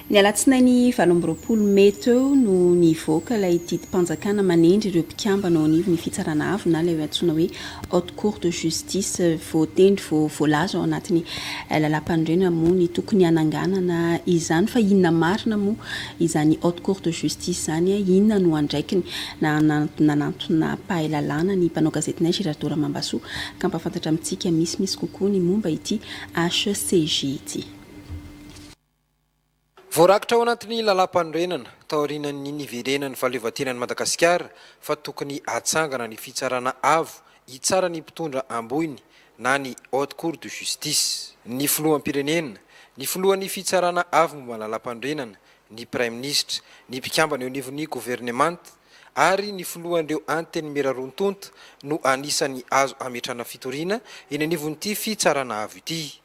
Ny alatsinainy 20 May teo no nivoaka ilay didim-panjakana manendry ireo mpikambana ao anivon'ny fitsarana avo na ilay antsoina hoe haute cour de justice voatendry voalaza ao anatin'ny lalam-pandrena moa ny tokony hananganana izany fa inona marina moa izany haute cour de justice zany inona no andraikiny nanantona pahalalana ny mpanao gazetinay Girardot Ramambasoa ka mpafantatra amintsika misy kokoa ny momba ity HCJ ity. Voarakitra ao anatin'ny lalam-panorenana taorian'ny niverenan'ny fahaleovatenan'i Madagasikara fa tokony hatsangana ny fitsarana avo hitsara ny mpitondra ambony na ny haute cour de justice. Ny filoham-pirenena, ny filohan'ny fitsarana avo momba lalam-panorenana, ny prime ministre, ny mpikambana eo anivon'ny gouvernement ary ny filohan'ireo anteny merarontonta no anisany azo ametrana fitoriana eny anivon'ity fitsarana avo ity.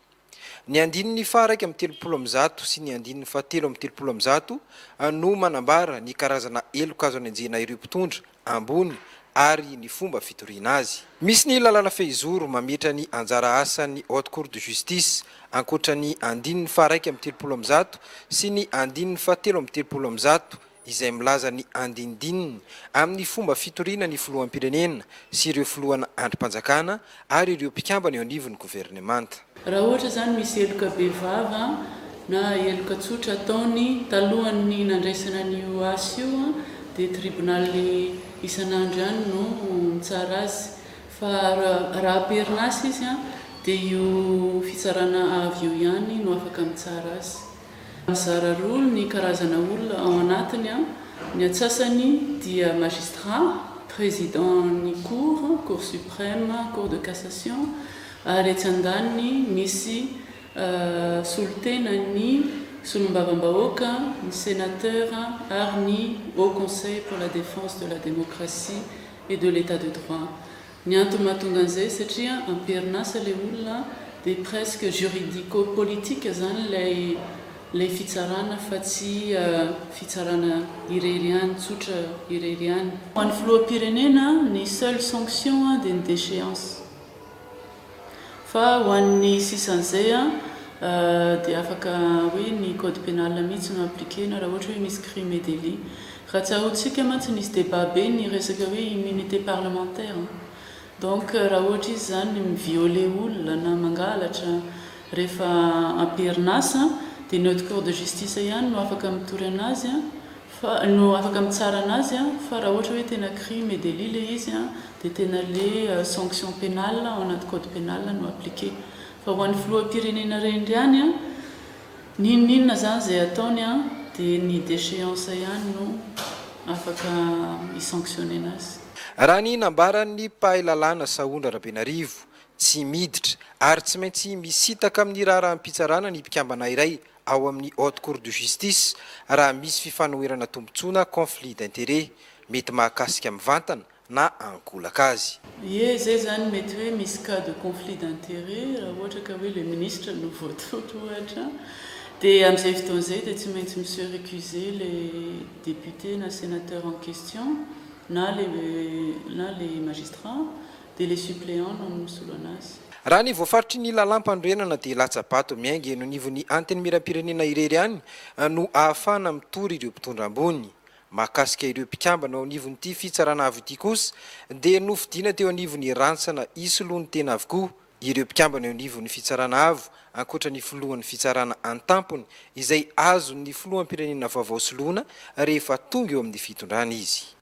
Ny andininy faraiky amin'ny 30 sy ny andininy fahatelo amin'ny 30 no manambara ny karazana eloka azo anenjena ireo mpitondra ambony ary ny fomba fitoriana azy. Misy ny lalàna fehizoro mametra ny anjara asan'ny haute cour de justice ankoatra ny andininy faraiky amin'ny 30 sy ny andininy fahatelo amin'ny 30 izay milaza ny andindininy amin'ny fomba fitoriana ny filoham-pirenena sy ireo filohana andrim-panjakana ary ireo mpikambana eo anivon'ny gouvernemanta. Raha ohatra zany misy eloka bevava na eloka tsotra ataony talohan'ny nandraisana ny oasy io dia tribunal isan'andro ihany no mitsara azy fa raha perinasy izy dia io fitsarana avy io ihany no afaka mitsara azy. Mizara roa ny karazana olona ao anatiny ny atsasany dia magistrat, président ny cour suprême, cour de cassation ary etsy andaniny misy solitena ny solombavambahoaka, ny sénateur ary ny haut conseil pour la défense de la démocratie et de l'état de droit. Ny antony mahatonga an'izay satria amperinasa ilay olona dia presque juridico-politique zany lay fitsarana fa tsy fitsarana irery ihany tsotra irery ihany. Ho an'ny filoham-pirenena ny seule sanction dia ny déchéance. Fa ho an'ny sisan'izay dia afaka hoe ny code pénal mihitsy no appliquena raha ohatra hoe misy crime et délit. Raha tsaroantsika mantsy nisy débat be ny resaka hoe immunité parlementaire. Donc raha ohatra izy zany miviole olona na mangalatra rehefa amperinasa dia ny haute cour de justice ihany no afaka mitory anazy no afaka mitsara anazy fa raha ohatra hoe tena crime et délit le izy dia tena le sanction pénale ao anaty code pénal no appliqué. Fa ho an'ny filoham-pirenena renydriany ninona zany izay ataony dia ny déchéance ihany no afaka isanctionné anazy. Raha ny nambaran'ny pahalalana Saondra Rabenarivo tsy miditra ary tsy maintsy misitaka amin'ny raharaham-pitsarana ny mpikambana iray ao amin'ny haute cour de justice raha misy fifanoherana tombontsoana conflit d'intérêt mety mahakasika mivantana na ankolaka azy. Ie zay zany mety hoe misy cas de conflit d'intérêt raha ohatra ka hoe le ministre no voatoto ohatra dia amin'izay fotoan'izay dia tsy maintsy monsieur récuser les députés na sénateurs en question na les magistrats dia les suppléants no misolo anazy. Raha ny voafaritry ny lalam-pandrenana dia latsabato miainga eno anivon'ny anteny miram-pirenena irery ihany no ahafahana mitory ireo mpitondra ambony. Mahakasika ireo mpikambana ao anivon'ity fitsarana avo ity kosa dia nofidiana teo anivon'ny rantsana isoloany tena avokoa ireo mpikambana eo anivon'ny fitsarana avo ankoatra ny filohan'ny fitsarana an-tampony izay azo ny filoham-pirenena vaovao soloana rehefa tonga eo amin'ny fitondrana izy.